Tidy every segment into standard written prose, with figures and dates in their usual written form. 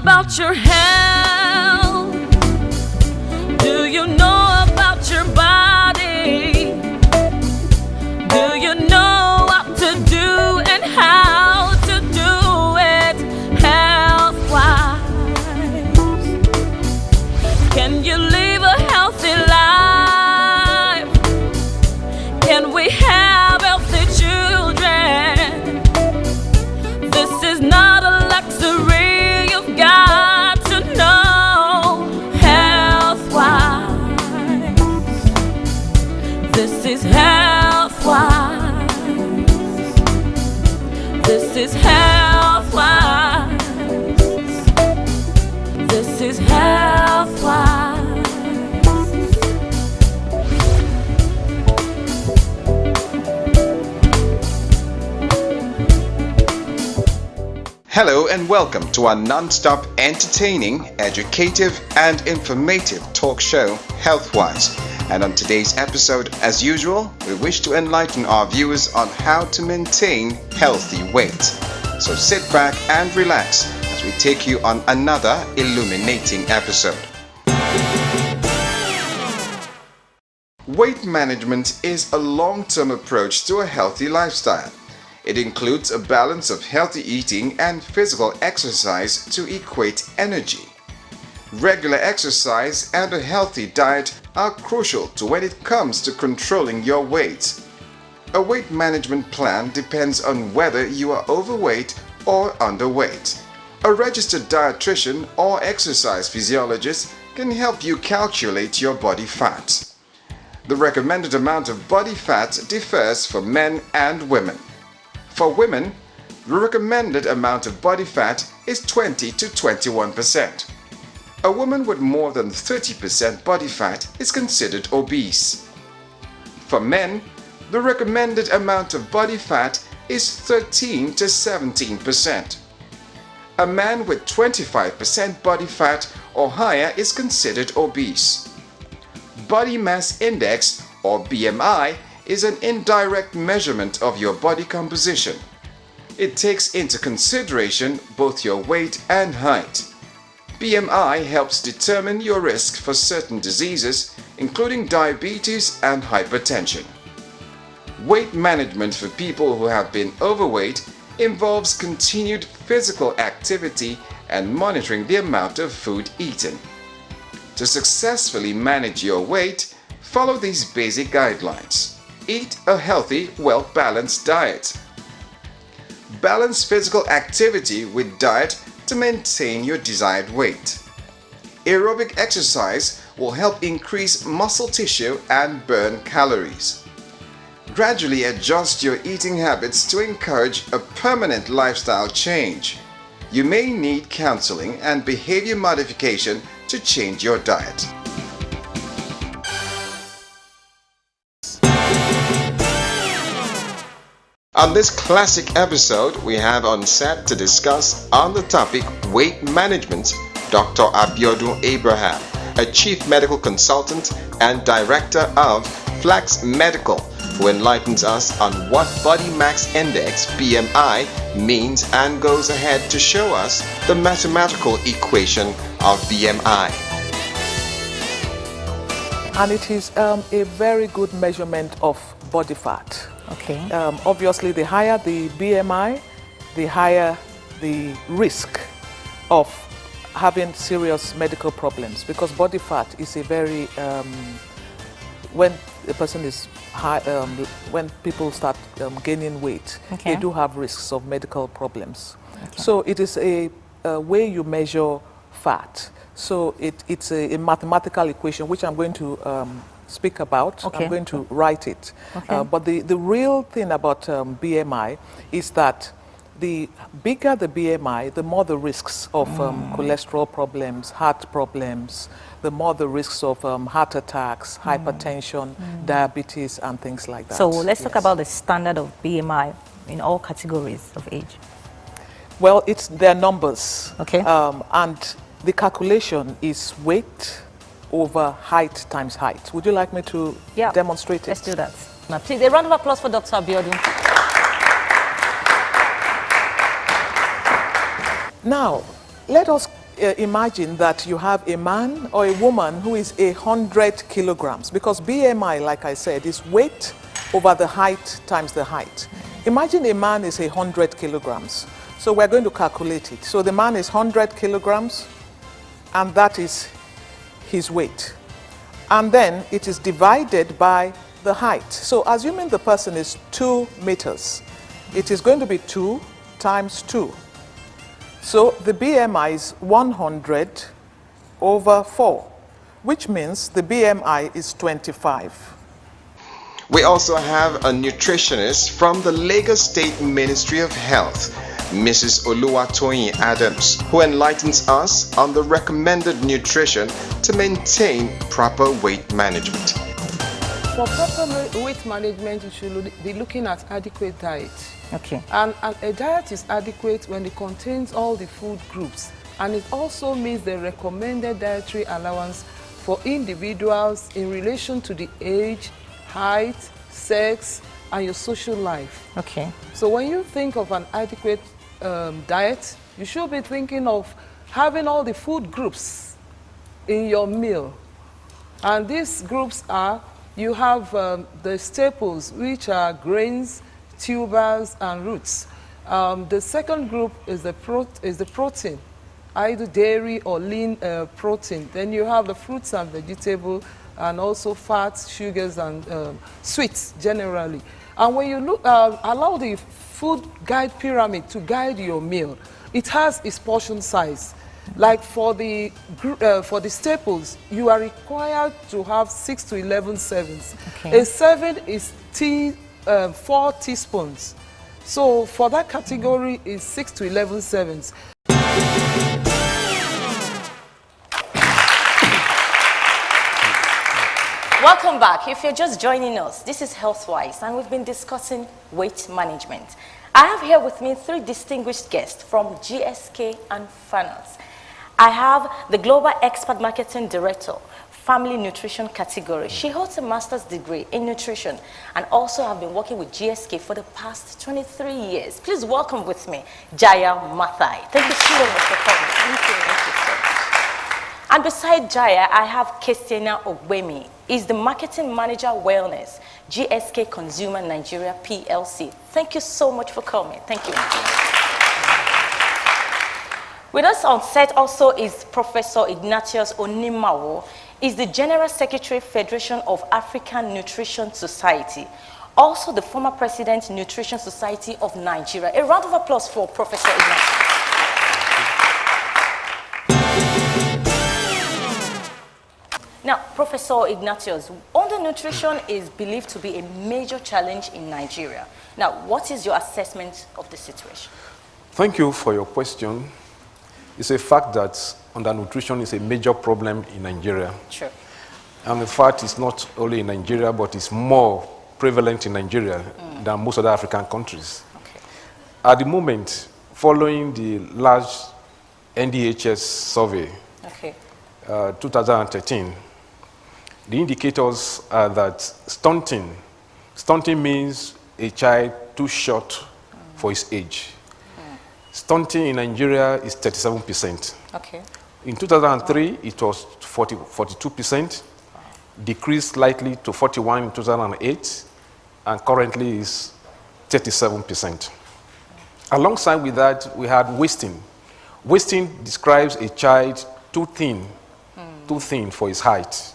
about your health? Do you know about your body? Do you know what to do and how to do it health-wise? Can you live a healthy life? Can we have healthy children? This is not a luxury, you've got to know health-wise. This is health-wise. This is health-wise. This is health-wise. Hello and welcome to our non-stop entertaining, educative and informative talk show, Healthwise. And on today's episode, as usual, we wish to enlighten our viewers on how to maintain healthy weight. So sit back and relax as we take you on another illuminating episode. Weight management is a long-term approach to a healthy lifestyle. It includes a balance of healthy eating and physical exercise to equate energy. Regular exercise and a healthy diet are crucial to when it comes to controlling your weight. A weight management plan depends on whether you are overweight or underweight. A registered dietitian or exercise physiologist can help you calculate your body fat. The recommended amount of body fat differs for men and women. For women, the recommended amount of body fat is 20 to 21%. A woman with more than 30% body fat is considered obese. For men, the recommended amount of body fat is 13 to 17%. A man with 25% body fat or higher is considered obese. Body mass index, or BMI, is an indirect measurement of your body composition. It takes into consideration both your weight and height. BMI helps determine your risk for certain diseases, including diabetes and hypertension. Weight management for people who have been overweight involves continued physical activity and monitoring the amount of food eaten. To successfully manage your weight, follow these basic guidelines. Eat a healthy, well-balanced diet. Balance physical activity with diet to maintain your desired weight. Aerobic exercise will help increase muscle tissue and burn calories. Gradually adjust your eating habits to encourage a permanent lifestyle change. You may need counseling and behavior modification to change your diet. On this classic episode, we have on set to discuss on the topic weight management, Dr. Abiodun Abraham, a chief medical consultant and director of Flax Medical, who enlightens us on what body mass index BMI means and goes ahead to show us the mathematical equation of BMI. And it is a very good measurement of body fat. Okay. Obviously, the higher the BMI, the higher the risk of having serious medical problems, because body fat is a very, when a person is high, when people start gaining weight, Okay. they do have risks of medical problems. Okay. So it is a way you measure fat. So it's a mathematical equation, which I'm going to speak about. Okay. I'm going to write it. Okay. But the real thing about BMI is that the bigger the BMI, the more the risks of cholesterol problems, heart problems, the more the risks of heart attacks, hypertension, diabetes, and things like that. So let's talk about the standard of BMI in all categories of age. Well, it's their numbers. Okay. And the calculation is weight over height times height. Would you like me to demonstrate it? Let's do that. Now, please, a round of applause for Dr. Abiodun. Now, let us imagine that you have a man or a woman who is 100 kilograms, because BMI, like I said, is weight over the height times the height. Imagine a man is 100 kilograms. So we're going to calculate it. So the man is 100 kilograms, and that is his weight. And then it is divided by the height. So assuming the person is 2 meters, it is going to be 2 times 2. So the BMI is 100 over 4, which means the BMI is 25. We also have a nutritionist from the Lagos State Ministry of Health, Mrs. Oluwatoyin Adams, who enlightens us on the recommended nutrition to maintain proper weight management. For proper weight management, you should be looking at adequate diet. Okay. And a diet is adequate when it contains all the food groups, and it also meets the recommended dietary allowance for individuals in relation to the age, height, sex, and your social life. Okay. So when you think of an adequate diet, you should be thinking of having all the food groups in your meal. And these groups are, you have the staples, which are grains, tubers, and roots. The second group is the protein, either dairy or lean protein. Then you have the fruits and vegetables, and also fats, sugars, and sweets generally. And when you look, allow the food guide pyramid to guide your meal, it has its portion size. Like for the staples, you are required to have 6 to 11 servings. Okay. A serving is 4 teaspoons. So for that category is 6 to 11 servings. Welcome back. If you're just joining us, this is Healthwise, and we've been discussing weight management. I have here with me 3 distinguished guests from GSK and Fanos. I have the Global Expert Marketing Director, Family Nutrition category. She holds a master's degree in nutrition and also have been working with GSK for the past 23 years. Please welcome with me, Jaya Mathai. Thank you so much for coming. Thank you so much. And beside Jaya, I have Christina Ogwemi. He's the Marketing Manager Wellness, GSK Consumer Nigeria PLC. Thank you so much for coming. Thank you. With us on set also is Professor Ignatius Onimawo. He's the General Secretary, Federation of African Nutrition Society. Also the former President, Nutrition Society of Nigeria. A round of applause for Professor Ignatius. Now, Professor Ignatius, undernutrition is believed to be a major challenge in Nigeria. Now, what is your assessment of the situation? Thank you for your question. It's a fact that undernutrition is a major problem in Nigeria. Sure. And in fact, it's not only in Nigeria, but it's more prevalent in Nigeria than most other African countries. Okay. At the moment, following the large NDHS survey, Okay. 2013, the indicators are that stunting means a child too short for his age. Stunting in Nigeria is 37%. Okay. In 2003, it was 42%, decreased slightly to 41% in 2008, and currently is 37%. Alongside with that, we had wasting. Wasting describes a child too thin for his height.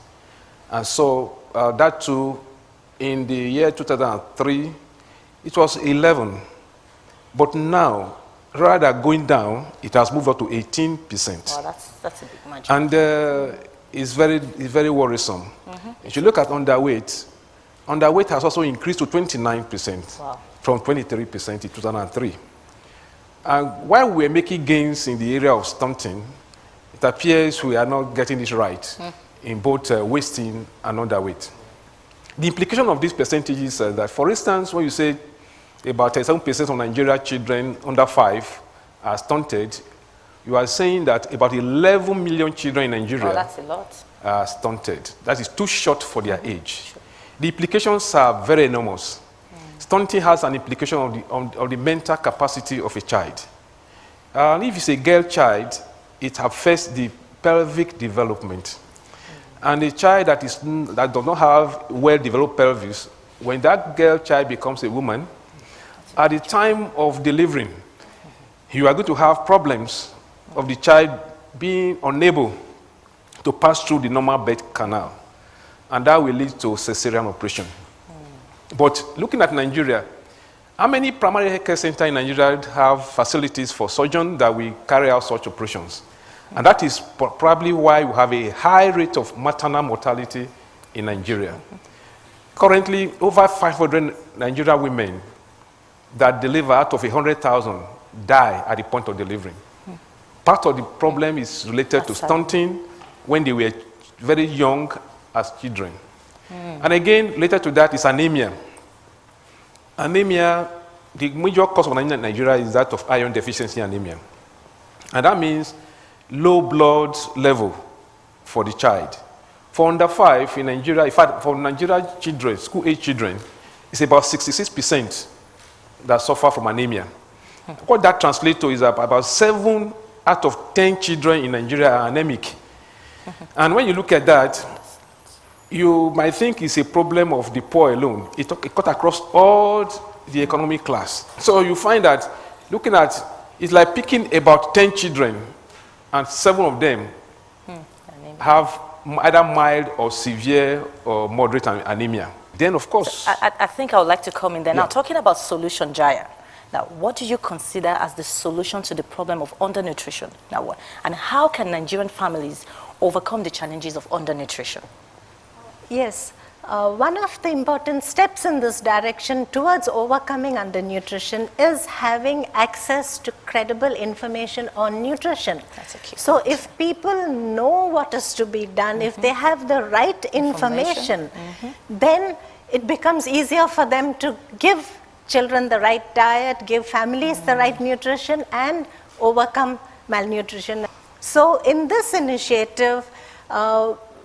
And so that too, in the year 2003, it was 11. But now, rather than going down, it has moved up to 18%. Wow, that's a big margin. And it's very worrisome. If you look at underweight has also increased to 29%. Wow. From 23% in 2003. And while we're making gains in the area of stunting, it appears we are not getting it right in both wasting and underweight. The implication of these percentages is that, for instance, when you say about 37% of Nigerian children under 5 are stunted, you are saying that about 11 million children in Nigeria that's a lot. are stunted. That is too short for their age. Sure. The implications are very enormous. Stunting has an implication of the mental capacity of a child. And if it's a girl child, it affects the pelvic development. And a child that does not have well-developed pelvis, when that girl child becomes a woman, at the time of delivering, you are going to have problems of the child being unable to pass through the normal birth canal. And that will lead to cesarean operation. But looking at Nigeria, how many primary health care centers in Nigeria have facilities for surgeons that will carry out such operations? And that is probably why we have a high rate of maternal mortality in Nigeria. Currently, over 500 Nigerian women that deliver out of 100,000 die at the point of delivery. Part of the problem is related to stunting when they were very young as children. And again, related to that is anemia. Anemia, the major cause of anemia in Nigeria is that of iron deficiency anemia. And that means low blood level for the child. For under 5 in Nigeria, in fact, for Nigerian children, school-age children, it's about 66% that suffer from anemia. What that translates to is about 7 out of 10 children in Nigeria are anemic. And when you look at that, you might think it's a problem of the poor alone. It cut across all the economic class. So you find that looking at, it's like picking about 10 children and 7 of them have either mild or severe or moderate anemia. Then, of course... I think I would like to come in there. Now, talking about solution, Jaya. Now, what do you consider as the solution to the problem of undernutrition? Now, what? And how can Nigerian families overcome the challenges of undernutrition? Yes. One of the important steps in this direction towards overcoming undernutrition is having access to credible information on nutrition. That's a key So point. if people know what is to be done, if they have the right information, then it becomes easier for them to give children the right diet, give families the right nutrition, and overcome malnutrition. So in this initiative,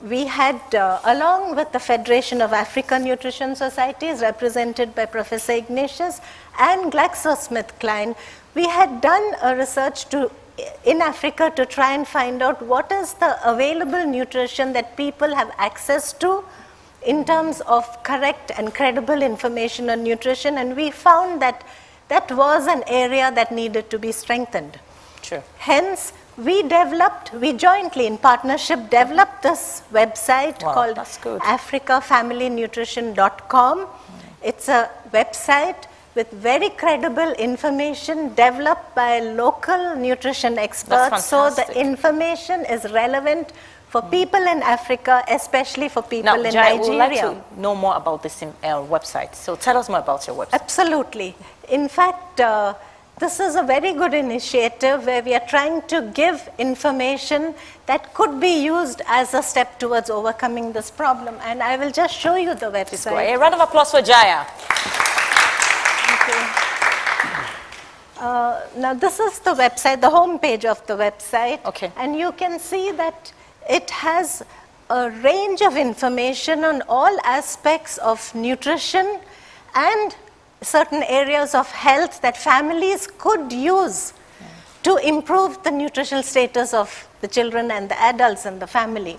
we had, along with the Federation of African Nutrition Societies, represented by Professor Ignatius, and GlaxoSmithKline, we had done a research in Africa to try and find out what is the available nutrition that people have access to in terms of correct and credible information on nutrition, and we found that that was an area that needed to be strengthened. Sure. Hence, we jointly in partnership developed this website called africafamilynutrition.com. It's a website with very credible information developed by local nutrition experts. So the information is relevant for people in Africa, especially for people in Jai, Nigeria. we would like to know more about this website. So tell us more about your website. Absolutely. In fact, this is a very good initiative where we are trying to give information that could be used as a step towards overcoming this problem. And I will just show you the website. A round of applause for Jaya. Thank you. Now this is the website, the home page of the website. Okay. And you can see that it has a range of information on all aspects of nutrition and certain areas of health that families could use to improve the nutritional status of the children and the adults in the family.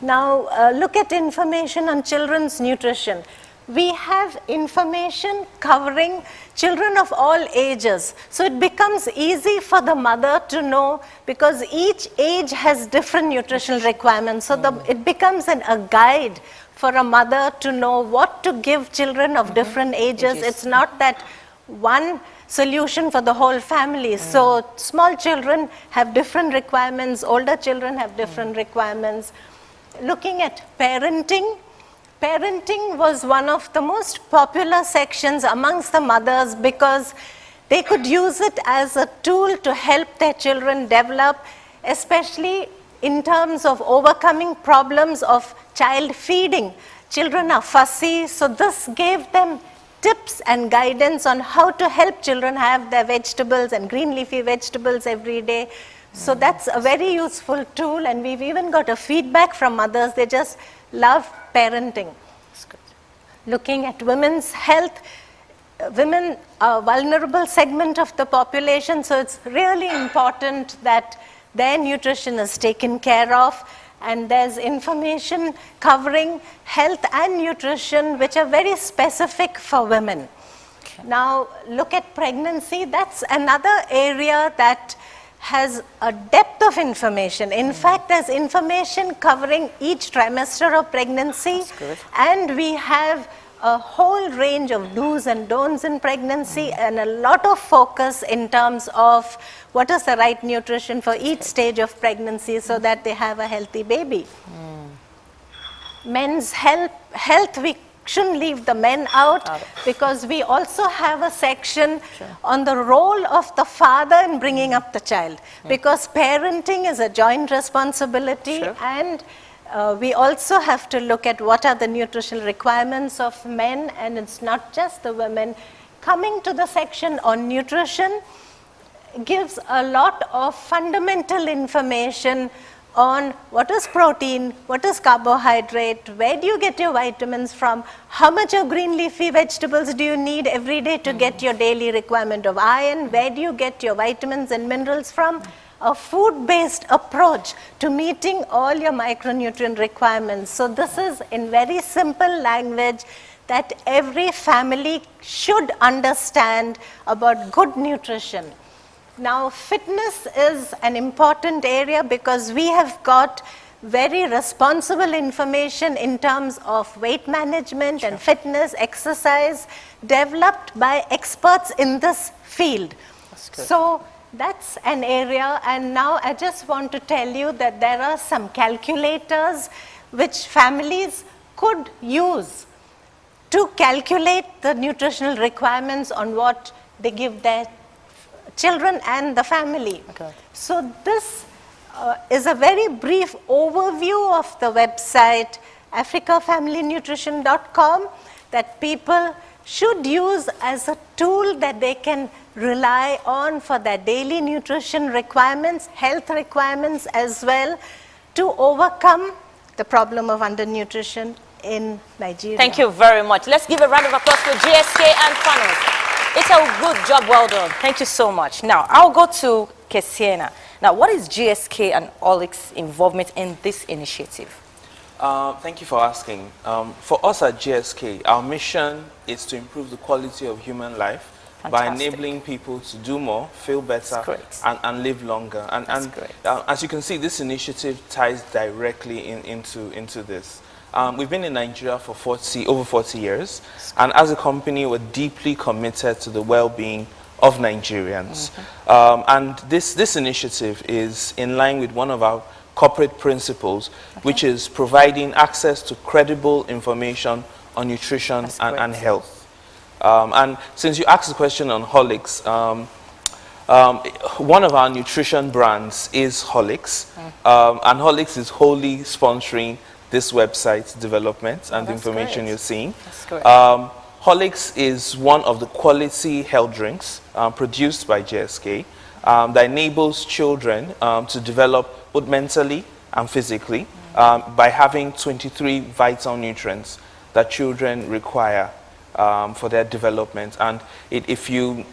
Now, look at information on children's nutrition. We have information covering children of all ages. So it becomes easy for the mother to know because each age has different nutritional requirements. So it becomes a guide for a mother to know what to give children of different ages. It's not that one solution for the whole family. So small children have different requirements, older children have different requirements. Looking at parenting, parenting was one of the most popular sections amongst the mothers because they could use it as a tool to help their children develop, especially in terms of overcoming problems of child feeding. Children are fussy, so this gave them tips and guidance on how to help children have their vegetables and green leafy vegetables every day. So that's a very useful tool, and we've even got a feedback from mothers. They just love parenting. That's good. Looking at women's health, women are a vulnerable segment of the population, so it's really important that their nutrition is taken care of, and there's information covering health and nutrition which are very specific for women. Now, look at pregnancy. That's another area that has a depth of information. In fact, there's information covering each trimester of pregnancy, and we have a whole range of do's and don'ts in pregnancy, and a lot of focus in terms of what is the right nutrition for each stage of pregnancy so that they have a healthy baby. Men's health, we shouldn't leave the men out, because we also have a section on the role of the father in bringing up the child, because parenting is a joint responsibility, and we also have to look at what are the nutritional requirements of men, and it's not just the women. Coming to the section on nutrition gives a lot of fundamental information on what is protein, what is carbohydrate, where do you get your vitamins from, how much of green leafy vegetables do you need every day to get your daily requirement of iron, where do you get your vitamins and minerals from. A food-based approach to meeting all your micronutrient requirements. So this is in very simple language that every family should understand about good nutrition. Now, fitness is an important area because we have got very responsible information in terms of weight management and fitness, exercise, developed by experts in this field. So that's an area, and now I just want to tell you that there are some calculators which families could use to calculate the nutritional requirements on what they give their children and the family. So this is a very brief overview of the website africafamilynutrition.com that people should use as a tool that they can rely on for their daily nutrition requirements, health requirements as well, to overcome the problem of undernutrition in Nigeria. Thank you very much. Let's give a round of applause for GSK and Funnels. It's a good job, well done. Thank you so much. Now, I'll go to Kesiena. Now, what is GSK and OLIC's involvement in this initiative? Thank you for asking. For us at GSK, our mission is to improve the quality of human life by enabling people to do more, feel better, and live longer. And as you can see, this initiative ties directly into this. We've been in Nigeria for over 40 years, and as a company, we're deeply committed to the well-being of Nigerians. And this initiative is in line with one of our corporate principles, which is providing access to credible information on nutrition and health. And since you asked the question on Horlicks, one of our nutrition brands is Horlicks, and Horlicks is wholly sponsoring this website's development and the information you're seeing. Horlicks is one of the quality health drinks produced by GSK that enables children to develop both mentally and physically by having 23 vital nutrients that children require for their development. And if you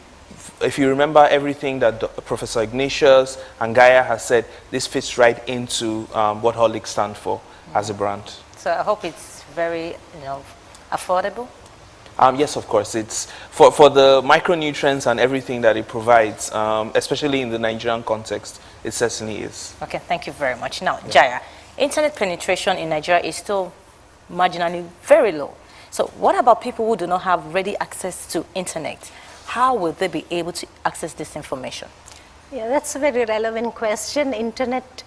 remember everything that Professor Ignatius and Gaia has said, this fits right into what Horlicks stands for as a brand. So I hope it's very, affordable. Yes, of course. It's for the micronutrients and everything that it provides, especially in the Nigerian context, it certainly is. Okay, thank you very much. Now, Jaya, internet penetration in Nigeria is still marginally very low. So what about people who do not have ready access to internet? How will they be able to access this information? Yeah, that's a very relevant question. Internet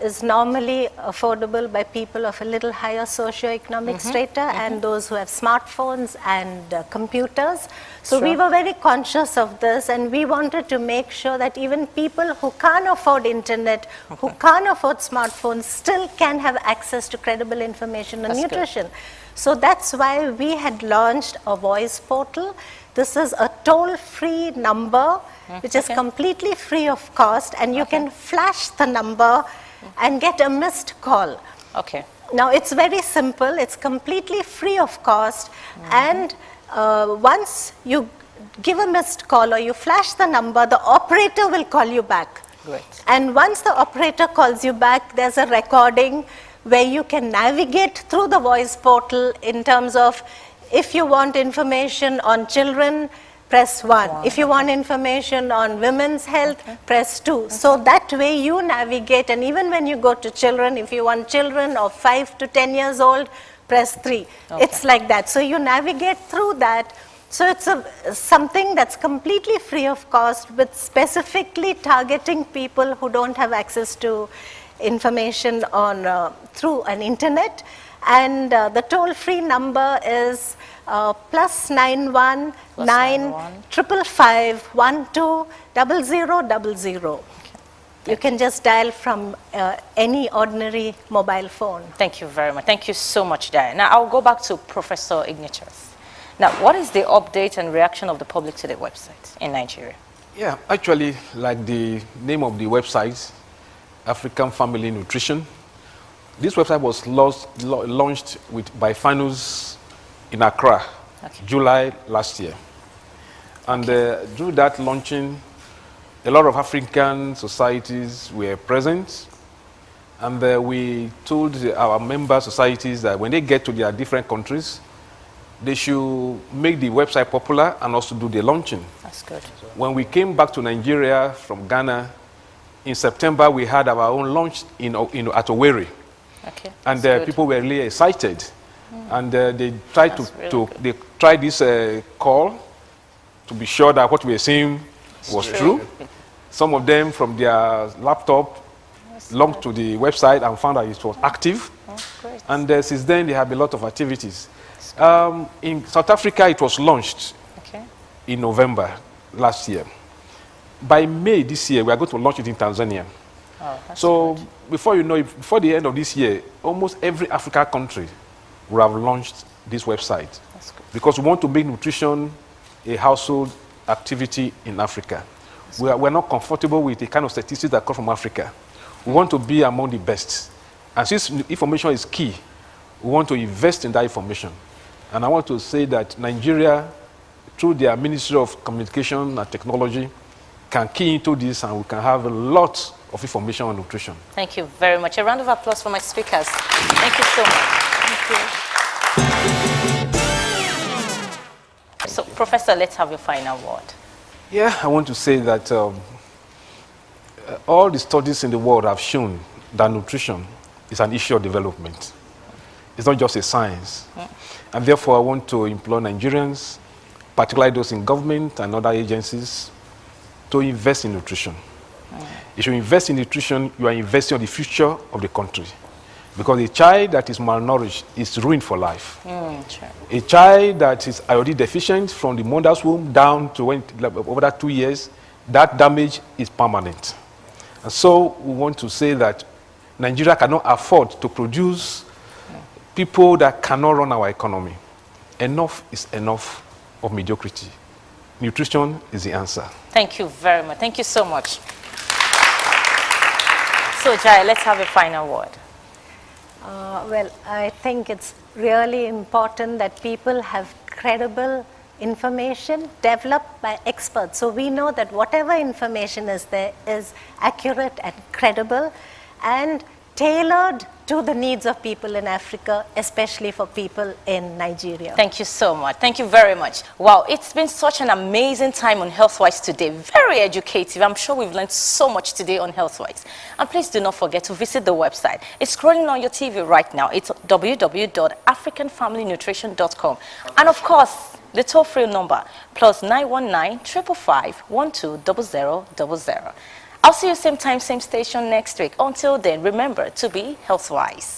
is normally affordable by people of a little higher socioeconomic strata and those who have smartphones and computers. So we were very conscious of this, and we wanted to make sure that even people who can't afford internet, who can't afford smartphones, still can have access to credible information on nutrition. So that's why we had launched a voice portal. This is a toll-free number which is completely free of cost, and you can flash the number and get a missed call. Okay. Now, it's very simple. It's completely free of cost, and once you give a missed call or you flash the number, the operator will call you back. Great. And once the operator calls you back, there's a recording where you can navigate through the voice portal in terms of if you want information on children, press 1. If you want information on women's health, press 2. So that way you navigate, and even when you go to children, if you want children of 5 to 10 years old, press 3. It's like that. So you navigate through that. So it's something that's completely free of cost, with specifically targeting people who don't have access to information on through an internet. And the toll-free number is +91 9 555 12 0000. You can just dial from any ordinary mobile phone. Thank you very much. Thank you so much, Diane. Now I'll go back to Professor Ignatius. Now, what is the update and reaction of the public to the website in Nigeria? Yeah, actually, like the name of the website, African Family Nutrition, this website was launched by FANUS in Accra, July last year. And through that launching, a lot of African societies were present. And we told our member societies that when they get to their different countries, they should make the website popular and also do the launching. That's good. When we came back to Nigeria from Ghana, in September, we had our own launch at Owerri. Okay. And people were really excited. And they tried they tried this call to be sure that what we were saying was true. Some of them from their laptop logged to the website and found that it was active. And since then, there have been a lot of activities. In South Africa, it was launched in November last year. By May this year, we are going to launch it in Tanzania. So before you know it, before the end of this year, almost every African country will have launched this website. Because we want to make nutrition a household activity in Africa. We're not comfortable with the kind of statistics that come from Africa. We want to be among the best. And since information is key, we want to invest in that information. And I want to say that Nigeria, through their Ministry of Communication and Technology, can key into this, and we can have a lot of information on nutrition. Thank you very much. A round of applause for my speakers. Thank you so much. Thank you. So, Professor, let's have your final word. Yeah, I want to say that all the studies in the world have shown that nutrition is an issue of development. It's not just a science. And therefore, I want to implore Nigerians, particularly those in government and other agencies, to invest in nutrition. If you invest in nutrition, you are investing in the future of the country. Because a child that is malnourished is ruined for life. A child that is iodine deficient from the mother's womb down to over that 2 years, that damage is permanent. And so we want to say that Nigeria cannot afford to produce people that cannot run our economy. Enough is enough of mediocrity. Nutrition is the answer. Thank you very much. Thank you so much. So, Jai, let's have a final word. Well, I think it's really important that people have credible information developed by experts. So we know that whatever information is there is accurate and credible and tailored to the needs of people in Africa, especially for people in Nigeria. Thank you so much. Thank you very much. Wow, it's been such an amazing time on Healthwise today. Very educative. I'm sure we've learned so much today on Healthwise. And please do not forget to visit the website. It's scrolling on your TV right now. It's www.africanfamilynutrition.com. And of course, the toll-free number, +919 555 12 0000. I'll see you same time, same station next week. Until then, remember to be Healthwise.